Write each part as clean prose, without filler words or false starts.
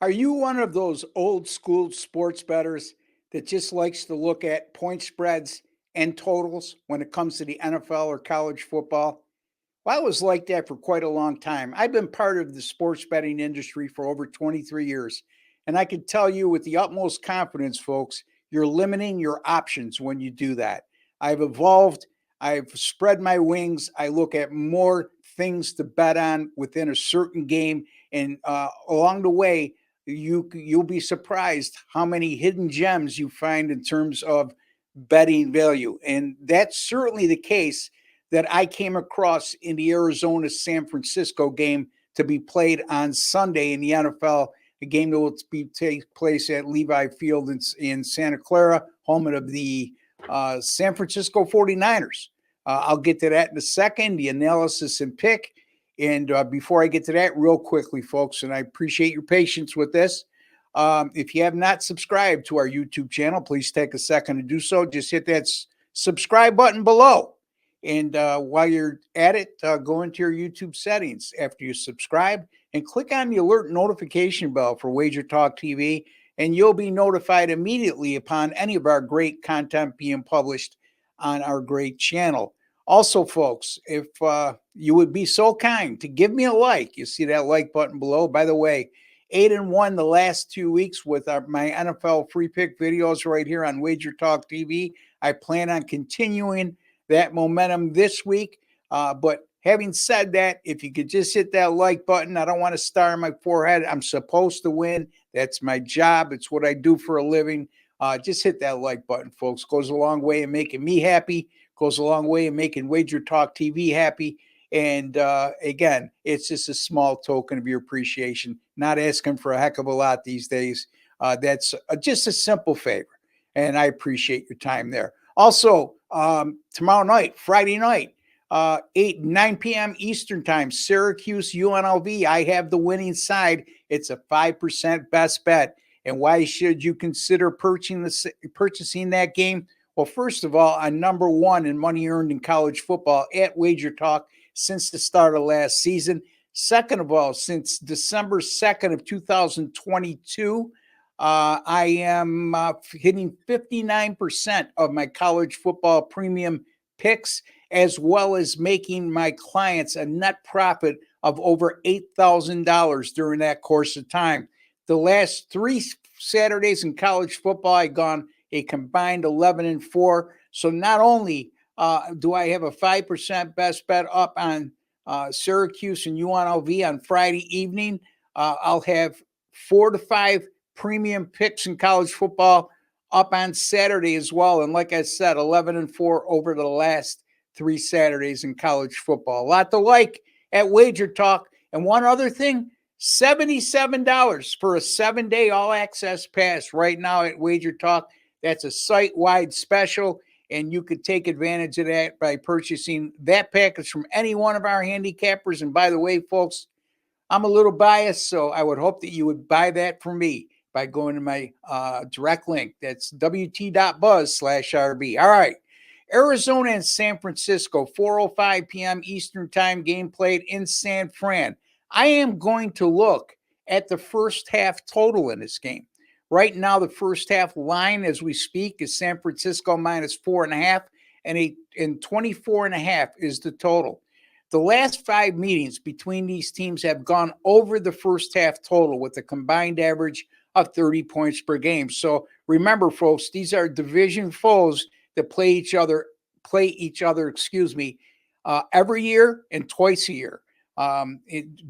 Are you one of those old school sports bettors that just likes to look at point spreads and totals when it comes to the NFL or college football? Well, I was like that for quite a long time. I've been part of the sports betting industry for over 23 years. And I can tell you with the utmost confidence, folks, you're limiting your options when you do that. I've evolved, I've spread my wings. I look at more things to bet on within a certain game. And along the way, you'll be surprised how many hidden gems you find in terms of betting value. And that's certainly the case that I came across in the Arizona San Francisco game to be played on Sunday in the NFL, a game that will take place at Levi Field in Santa Clara, home of the San Francisco 49ers. I'll get to that in a second, the analysis and pick. And before I get to that, real quickly, folks, and I appreciate your patience with this. If you have not subscribed to our YouTube channel, please take a second to do so. Just hit that subscribe button below. And while you're at it, go into your YouTube settings after you subscribe and click on the alert notification bell for Wager Talk TV, and you'll be notified immediately upon any of our great content being published on our great channel. Also, folks, if you would be so kind to give me a like, you see that like button below. By the way, 8-1 the last 2 weeks with my NFL free pick videos right here on Wager Talk TV. I plan on continuing that momentum this week. But having said that, if you could just hit that like button, I don't want to star on my forehead. I'm supposed to win. That's my job. It's what I do for a living. Just hit that like button, folks. Goes a long way in making me happy. Goes a long way in making Wager Talk TV happy. And again, it's just a small token of your appreciation. Not asking for a heck of a lot these days. That's just a simple favor. And I appreciate your time there. Also, tomorrow night, Friday night, 9 p.m. Eastern time, Syracuse, UNLV. I have the winning side. It's a 5% best bet. And why should you consider purchasing that game? Well, first of all, I'm number one in money earned in college football at Wager Talk since the start of last season. Second of all, since December 2nd of 2022, I am hitting 59% of my college football premium picks, as well as making my clients a net profit of over $8,000 during that course of time. The last 3 Saturdays in college football, I've gone a combined 11-4. So not only do I have a 5% best bet up on Syracuse and UNLV on Friday evening, I'll have 4 to 5 premium picks in college football up on Saturday as well. And like I said, 11-4 over the last 3 Saturdays in college football. A lot to like at Wager Talk. And one other thing, $77 for a 7-day all-access pass right now at Wager Talk. That's a site-wide special, and you could take advantage of that by purchasing that package from any one of our handicappers. And by the way, folks, I'm a little biased, so I would hope that you would buy that for me by going to my direct link. That's wt.buzz/RB. All right. Arizona and San Francisco, 4:05 p.m. Eastern time, game played in San Fran. I am going to look at the first half total in this game. Right now, the first half line as we speak is San Francisco -4.5, and 24.5 is the total. The last 5 meetings between these teams have gone over the first half total with a combined average of 30 points per game. So remember, folks, these are division foes that play each other, every year and twice a year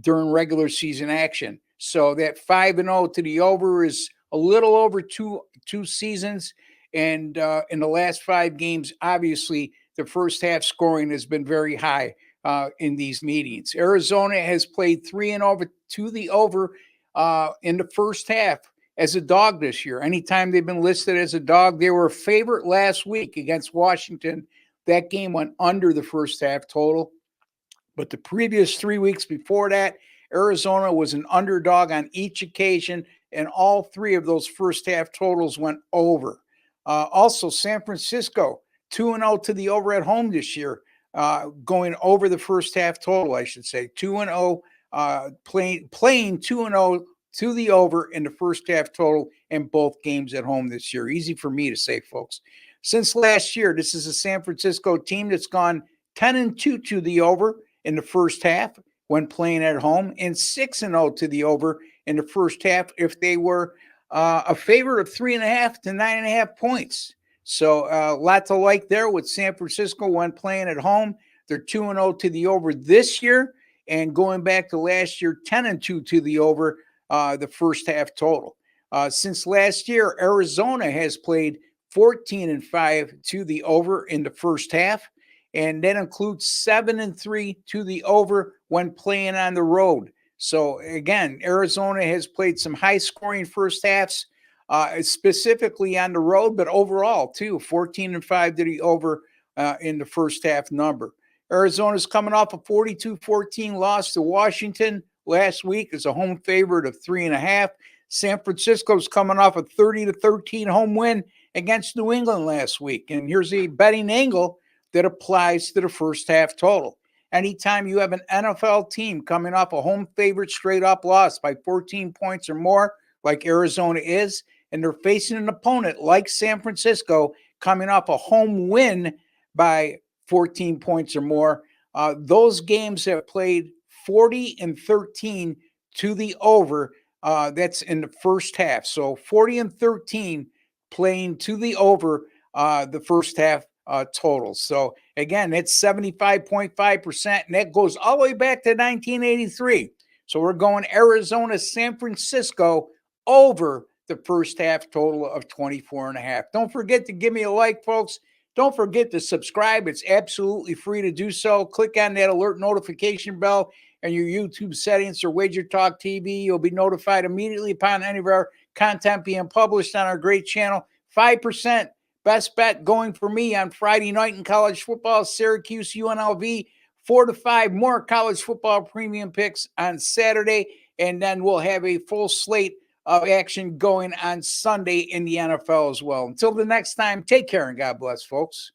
during regular season action. So that 5-0 to the over is a little over two seasons. And in the last 5 games, obviously, the first half scoring has been very high in these meetings. Arizona has played 3-0 to the over in the first half as a dog this year. Anytime they've been listed as a dog, they were a favorite last week against Washington. That game went under the first half total. But the previous 3 weeks before that, Arizona was an underdog on each occasion, and all 3 of those first half totals went over. Also, San Francisco, 2-0 to the over at home this year, going over the first half total, I should say. 2-0, playing 2-0 to the over in the first half total in both games at home this year. Easy for me to say, folks. Since last year, this is a San Francisco team that's gone 10-2 to the over in the first half when playing at home, and 6-0 to the over in the first half if they were a favorite of 3.5 to 9.5 points. So a lot to like there with San Francisco when playing at home. They're 2-0 to the over this year, and going back to last year, 10-2 to the over the first half total. Since last year, Arizona has played 14-5 to the over in the first half, and that includes 7-3 to the over when playing on the road. So again, Arizona has played some high-scoring first halves, specifically on the road, but overall too, 14-5 to the over in the first half number. Arizona's coming off a 42-14 loss to Washington last week as a home favorite of 3.5. San Francisco's coming off a 30-13 home win against New England last week. And here's a betting angle that applies to the first half total. Anytime you have an NFL team coming off a home favorite straight up loss by 14 points or more, like Arizona is, and they're facing an opponent like San Francisco coming off a home win by 14 points or more, those games have played 40-13 to the over. That's in the first half. So 40-13 playing to the over the first half total. So again, it's 75.5%, and that goes all the way back to 1983. So we're going Arizona, San Francisco over the first half total of 24.5. Don't forget to give me a like, folks. Don't forget to subscribe. It's absolutely free to do so. Click on that alert notification bell in your YouTube settings or Wager Talk TV. You'll be notified immediately upon any of our content being published on our great channel. 5% best bet going for me on Friday night in college football, Syracuse, UNLV. 4 to 5 more college football premium picks on Saturday. And then we'll have a full slate of action going on Sunday in the NFL as well. Until the next time, take care and God bless, folks.